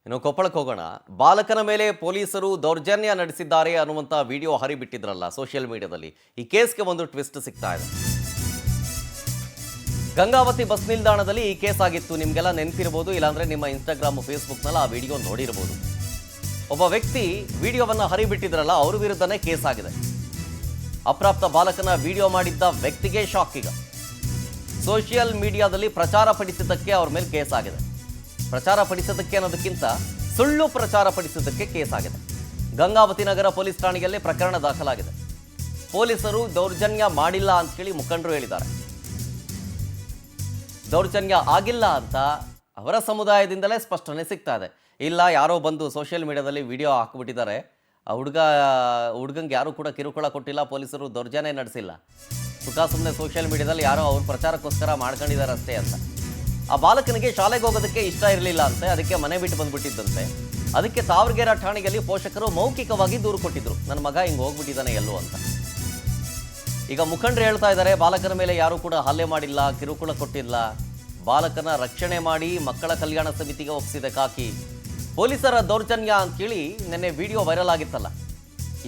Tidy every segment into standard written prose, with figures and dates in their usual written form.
ಇನ್ನು ಕೊಪ್ಪಳಕ್ಕೆ ಹೋಗೋಣ. ಬಾಲಕನ ಮೇಲೆ ಪೊಲೀಸರು ದೌರ್ಜನ್ಯ ನಡೆಸಿದ್ದಾರೆ ಅನ್ನುವಂಥ ವಿಡಿಯೋ ಹರಿಬಿಟ್ಟಿದ್ರಲ್ಲ ಸೋಷಿಯಲ್ ಮೀಡಿಯಾದಲ್ಲಿ. ಈ ಕೇಸ್ಗೆ ಒಂದು ಟ್ವಿಸ್ಟ್ ಸಿಗ್ತಾ ಇದೆ. ಗಂಗಾವತಿ ಬಸ್ ನಿಲ್ದಾಣದಲ್ಲಿ ಈ ಕೇಸ್ ಆಗಿತ್ತು. ನಿಮಗೆಲ್ಲ ನೆನಪಿರಬಹುದು, ಇಲ್ಲಾಂದ್ರೆ ನಿಮ್ಮ ಇನ್ಸ್ಟಾಗ್ರಾಮ್ ಫೇಸ್ಬುಕ್ನಲ್ಲಿ ಆ ವಿಡಿಯೋ ನೋಡಿರಬಹುದು. ಒಬ್ಬ ವ್ಯಕ್ತಿ ವಿಡಿಯೋವನ್ನು ಹರಿಬಿಟ್ಟಿದ್ರಲ್ಲ, ಅವ್ರ ವಿರುದ್ಧನೇ ಕೇಸ್ ಆಗಿದೆ. ಅಪ್ರಾಪ್ತ ಬಾಲಕನ ವಿಡಿಯೋ ಮಾಡಿದ್ದ ವ್ಯಕ್ತಿಗೆ ಶಾಕ್. ಈಗ ಸೋಷಿಯಲ್ ಮೀಡಿಯಾದಲ್ಲಿ ಪ್ರಚಾರ ಪಡಿಸಿದ್ದಕ್ಕೆ ಅವ್ರ ಮೇಲೆ ಕೇಸ್ ಆಗಿದೆ. ಪ್ರಚಾರ ಪಡಿಸೋದಕ್ಕೆ ಅನ್ನೋದಕ್ಕಿಂತ ಸುಳ್ಳು ಪ್ರಚಾರ ಪಡಿಸೋದಕ್ಕೆ ಕೇಸ್ ಆಗಿದೆ. ಗಂಗಾವತಿ ನಗರ ಪೊಲೀಸ್ ಠಾಣೆಯಲ್ಲಿ ಪ್ರಕರಣ ದಾಖಲಾಗಿದೆ. ಪೊಲೀಸರು ದೌರ್ಜನ್ಯ ಮಾಡಿಲ್ಲ ಅಂತ ಹೇಳಿ ಮುಖಂಡರು ಹೇಳಿದ್ದಾರೆ. ದೌರ್ಜನ್ಯ ಆಗಿಲ್ಲ ಅಂತ ಅವರ ಸಮುದಾಯದಿಂದಲೇ ಸ್ಪಷ್ಟನೆ ಸಿಗ್ತಾ ಇದೆ. ಇಲ್ಲ, ಯಾರೋ ಬಂದು ಸೋಷಿಯಲ್ ಮೀಡಿಯಾದಲ್ಲಿ ವಿಡಿಯೋ ಹಾಕಿಬಿಟ್ಟಿದ್ದಾರೆ, ಆ ಹುಡುಗಂಗೆ ಯಾರೂ ಕೂಡ ಕಿರುಕುಳ ಕೊಟ್ಟಿಲ್ಲ, ಪೊಲೀಸರು ದೌರ್ಜನ್ಯ ನಡೆಸಿಲ್ಲ, ಸುಮ್ಮನೆ ಸೋಷಿಯಲ್ ಮೀಡಿಯಾದಲ್ಲಿ ಯಾರೋ ಅವ್ರ ಪ್ರಚಾರಕ್ಕೋಸ್ಕರ ಮಾಡ್ಕೊಂಡಿದ್ದಾರೆ ಅಷ್ಟೇ ಅಂತ. ಆ ಬಾಲಕನಿಗೆ ಶಾಲೆಗೆ ಹೋಗೋದಕ್ಕೆ ಇಷ್ಟ ಇರಲಿಲ್ಲ ಅಂತೆ, ಅದಕ್ಕೆ ಮನೆ ಬಿಟ್ಟು ಬಂದ್ಬಿಟ್ಟಿದ್ದಂತೆ. ಅದಕ್ಕೆ ತಾವರಗೆರೆ ಠಾಣೆಯಲ್ಲಿ ಪೋಷಕರು ಮೌಖಿಕವಾಗಿ ದೂರು ಕೊಟ್ಟಿದ್ರು, ನನ್ನ ಮಗ ಹಿಂಗೆ ಹೋಗ್ಬಿಟ್ಟಿದ್ದಾನೆ ಎಲ್ಲೋ ಅಂತ. ಈಗ ಮುಖಂಡರು ಹೇಳ್ತಾ ಇದ್ದಾರೆ, ಬಾಲಕನ ಮೇಲೆ ಯಾರೂ ಕೂಡ ಹಲ್ಲೆ ಮಾಡಿಲ್ಲ, ಕಿರುಕುಳ ಕೊಟ್ಟಿಲ್ಲ, ಬಾಲಕನ ರಕ್ಷಣೆ ಮಾಡಿ ಮಕ್ಕಳ ಕಲ್ಯಾಣ ಸಮಿತಿಗೆ ಒಪ್ಪಿಸಿದೆ ಕಾಕಿ. ಪೊಲೀಸರ ದೌರ್ಜನ್ಯ ಅಂತೇಳಿ ನಿನ್ನೆ ವಿಡಿಯೋ ವೈರಲ್ ಆಗಿತ್ತಲ್ಲ,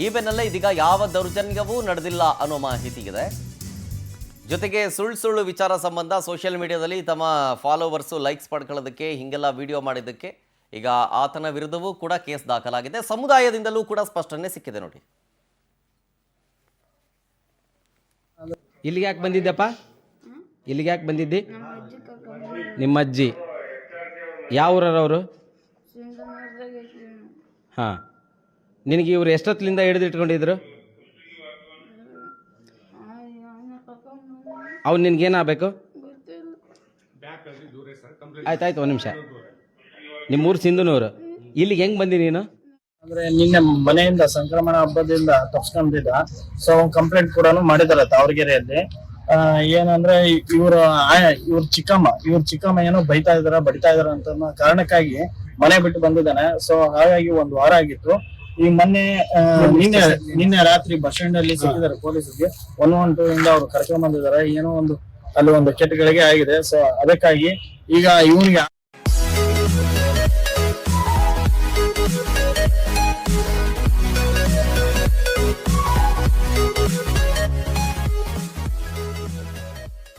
ಈ ಬೆನ್ನಲ್ಲೇ ಇದೀಗ ಯಾವ ದೌರ್ಜನ್ಯವೂ ನಡೆದಿಲ್ಲ ಅನ್ನೋ ಮಾಹಿತಿ ಇದೆ. ಜೊತೆಗೆ ಸುಳ್ಳು ವಿಚಾರ ಸಂಬಂಧ ಸೋಷಿಯಲ್ ಮೀಡಿಯಾದಲ್ಲಿ ತಮ್ಮ ಫಾಲೋವರ್ಸು ಲೈಕ್ಸ್ ಪಡ್ಕೊಳ್ಳೋದಕ್ಕೆ ಹೀಗೆಲ್ಲ ವಿಡಿಯೋ ಮಾಡಿದ್ದಕ್ಕೆ ಈಗ ಆತನ ವಿರುದ್ಧವೂ ಕೂಡ ಕೇಸ್ ದಾಖಲಾಗಿದೆ. ಸಮುದಾಯದಿಂದಲೂ ಕೂಡ ಸ್ಪಷ್ಟನೆ ಸಿಕ್ಕಿದೆ ನೋಡಿ. ಇಲ್ಲಿಗೆ ಯಾಕೆ ಬಂದಿದ್ದೆಪ್ಪ? ಇಲ್ಲಿಗೆ ಯಾಕೆ ಬಂದಿದ್ದಿ? ನಿಮ್ಮ ಅಜ್ಜಿ ಯಾವ ಊರವರು? ಹಾಂ, ನಿನಗೆ ಇವ್ರು ಎಷ್ಟೊತ್ತಲಿಂದ ಹಿಡಿದಿಟ್ಕೊಂಡಿದ್ರು? ಅವ್ನು ನಿನ್ಗೇನಾಗಬೇಕು? ಆಯ್ತಾಯ್ತು, ಒಂದು ನಿಮಿಷ. ನಿಮ್ಮೂರು ಸಿಂಧನೂರು, ಇಲ್ಲಿಗೆ ಹೆಂಗೆ ಬಂದಿ ನೀನು? ಅಂದ್ರೆ ನಿನ್ನೆ ಮನೆಯಿಂದ ಸಂಕ್ರಮಣ ಹಬ್ಬದಿಂದ ತಪ್ಸ್ಕೊಂಡಿದ್ದ. ಸೊ ಕಂಪ್ಲೇಂಟ್ ಕೂಡ ಮಾಡಿದಾರೆ ತಾವರಗೆರೆಯಲ್ಲಿ. ಏನಂದ್ರೆ ಇವ್ರ ಚಿಕ್ಕಮ್ಮ ಏನೋ ಬಡಿತಾ ಇದಾರ ಅಂತ ಕಾರಣಕ್ಕಾಗಿ ಮನೆ ಬಿಟ್ಟು ಬಂದಿದ್ದಾನೆ. ಸೊ ಹಾಗಾಗಿ 1 ವಾರ ಆಗಿತ್ತು. ಈ ನಿನ್ನೆ ರಾತ್ರಿ ಬಸ್ ಸ್ಟ್ಯಾಂಡ್ ಅಲ್ಲಿ ಸಿಕ್ಕಿದ್ದಾರೆ ಪೊಲೀಸರಿಗೆ. 112 ಇಂದ ಅವ್ರು ಕರ್ಕೊಂಡ್ ಬಂದಿದ್ದಾರೆ. ಏನೋ ಅಲ್ಲಿ ಒಂದು ಕೆಟ್ಟಗಳಿಗೆ ಆಗಿದೆ. ಸೊ ಅದಕ್ಕಾಗಿ ಈಗ ಇವನಿಗೆ